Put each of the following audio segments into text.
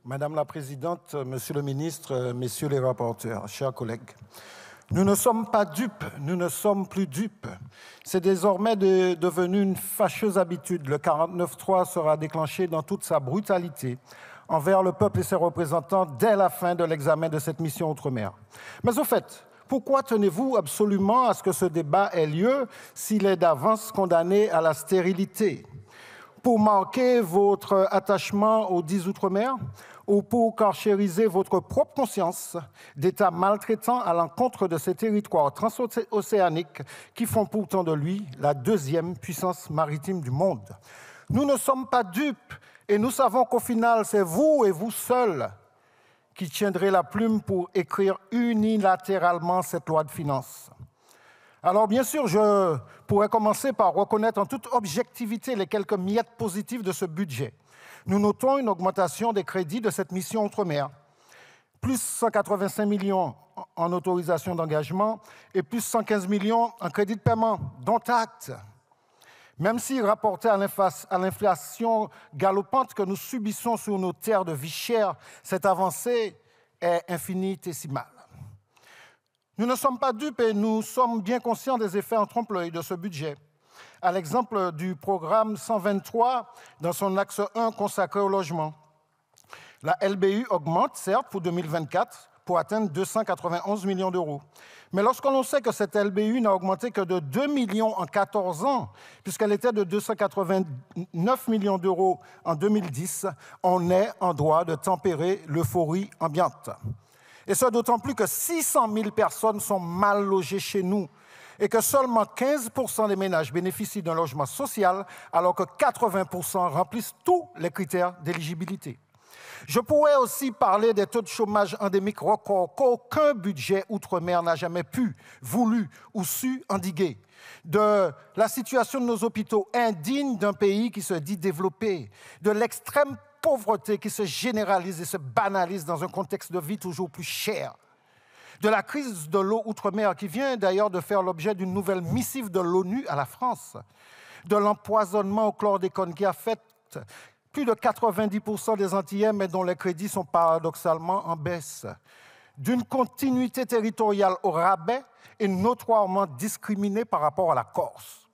Madame la Présidente, Monsieur le Ministre, Messieurs les rapporteurs, chers collègues, nous ne sommes pas dupes, nous ne sommes plus dupes. C'est désormais devenu une fâcheuse habitude. Le 49.3 sera déclenché dans toute sa brutalité envers le peuple et ses représentants dès la fin de l'examen de cette mission Outre-mer. Mais au fait, pourquoi tenez-vous absolument à ce que ce débat ait lieu s'il est d'avance condamné à la stérilité? Pour marquer votre attachement aux 10 Outre-mer ou pour carchériser votre propre conscience d'État maltraitant à l'encontre de ces territoires transocéaniques qui font pourtant de lui la deuxième puissance maritime du monde? Nous ne sommes pas dupes et nous savons qu'au final, c'est vous et vous seuls qui tiendrez la plume pour écrire unilatéralement cette loi de finances. Alors bien sûr, je pourrais commencer par reconnaître en toute objectivité les quelques miettes positives de ce budget. Nous notons une augmentation des crédits de cette mission Outre-mer, plus 185 millions en autorisation d'engagement et plus 115 millions en crédit de paiement, dont acte. Même si rapporté à l'inflation galopante que nous subissons sur nos terres de vie chère, cette avancée est infinitésimale. Nous ne sommes pas dupes et nous sommes bien conscients des effets en trompe-l'œil de ce budget. À l'exemple du programme 123 dans son axe 1 consacré au logement. La LBU augmente, certes, pour 2024, pour atteindre 291 millions d'euros. Mais lorsque l'on sait que cette LBU n'a augmenté que de 2 millions en 14 ans, puisqu'elle était de 289 millions d'euros en 2010, on est en droit de tempérer l'euphorie ambiante. Et ce, d'autant plus que 600 000 personnes sont mal logées chez nous et que seulement 15% des ménages bénéficient d'un logement social, alors que 80% remplissent tous les critères d'éligibilité. Je pourrais aussi parler des taux de chômage endémiques records qu'aucun budget outre-mer n'a jamais pu, voulu ou su endiguer, de la situation de nos hôpitaux indignes d'un pays qui se dit développé, de l'extrême pauvreté qui se généralise et se banalise dans un contexte de vie toujours plus cher, de la crise de l'eau outre-mer qui vient d'ailleurs de faire l'objet d'une nouvelle missive de l'ONU à la France, de l'empoisonnement au chlordécone qui affecte plus de 90% des Antillais mais dont les crédits sont paradoxalement en baisse, d'une continuité territoriale au rabais et notoirement discriminée par rapport à la Corse.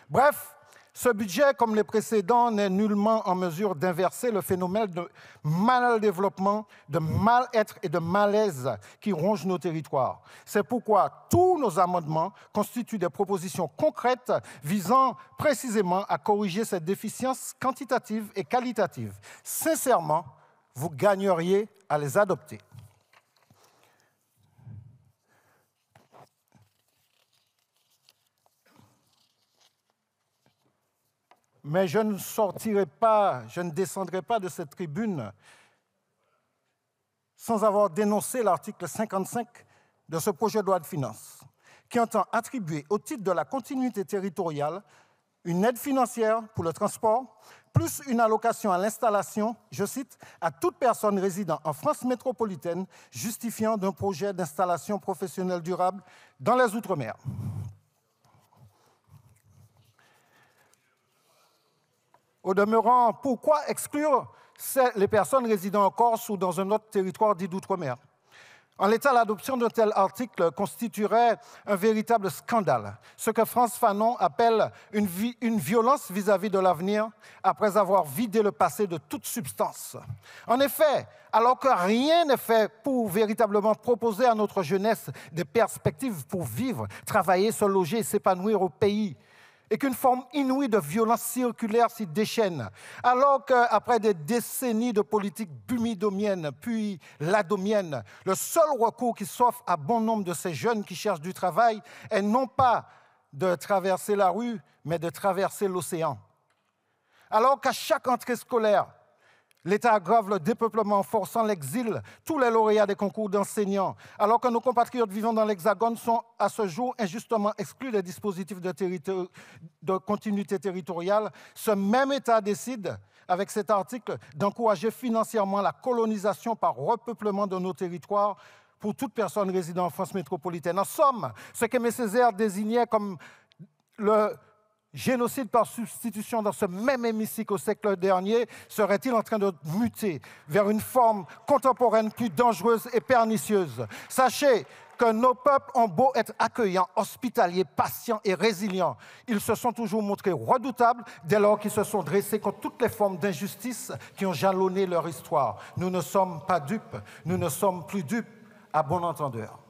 Bref, ce budget, comme les précédents, n'est nullement en mesure d'inverser le phénomène de mal-développement, de mal-être et de malaise qui ronge nos territoires. C'est pourquoi tous nos amendements constituent des propositions concrètes visant précisément à corriger cette déficience quantitative et qualitative. Sincèrement, vous gagneriez à les adopter. Mais je ne descendrai pas de cette tribune sans avoir dénoncé l'article 55 de ce projet de loi de finances, qui entend attribuer au titre de la continuité territoriale une aide financière pour le transport, plus une allocation à l'installation, je cite, à toute personne résidant en France métropolitaine justifiant d'un projet d'installation professionnelle durable dans les Outre-mer. Au demeurant, pourquoi exclure les personnes résidant en Corse ou dans un autre territoire dit d'outre-mer? En l'état, l'adoption d'un tel article constituerait un véritable scandale, ce que France Fanon appelle une violence vis-à-vis de l'avenir après avoir vidé le passé de toute substance. En effet, alors que rien n'est fait pour véritablement proposer à notre jeunesse des perspectives pour vivre, travailler, se loger et s'épanouir au pays, et qu'une forme inouïe de violence circulaire s'y déchaîne, alors qu'après des décennies de politique bumidomienne, puis ladomienne, le seul recours qui s'offre à bon nombre de ces jeunes qui cherchent du travail est non pas de traverser la rue, mais de traverser l'océan. Alors qu'à chaque entrée scolaire, l'État aggrave le dépeuplement en forçant l'exil, tous les lauréats des concours d'enseignants, alors que nos compatriotes vivant dans l'Hexagone sont à ce jour injustement exclus des dispositifs de continuité territoriale, ce même État décide, avec cet article, d'encourager financièrement la colonisation par repeuplement de nos territoires pour toute personne résidant en France métropolitaine. En somme, ce qu'Aimé Césaire désignait comme le génocide par substitution dans ce même hémicycle au siècle dernier, serait-il en train de muter vers une forme contemporaine plus dangereuse et pernicieuse? Sachez que nos peuples ont beau être accueillants, hospitaliers, patients et résilients, ils se sont toujours montrés redoutables dès lors qu'ils se sont dressés contre toutes les formes d'injustice qui ont jalonné leur histoire. Nous ne sommes pas dupes, nous ne sommes plus dupes, à bon entendeur.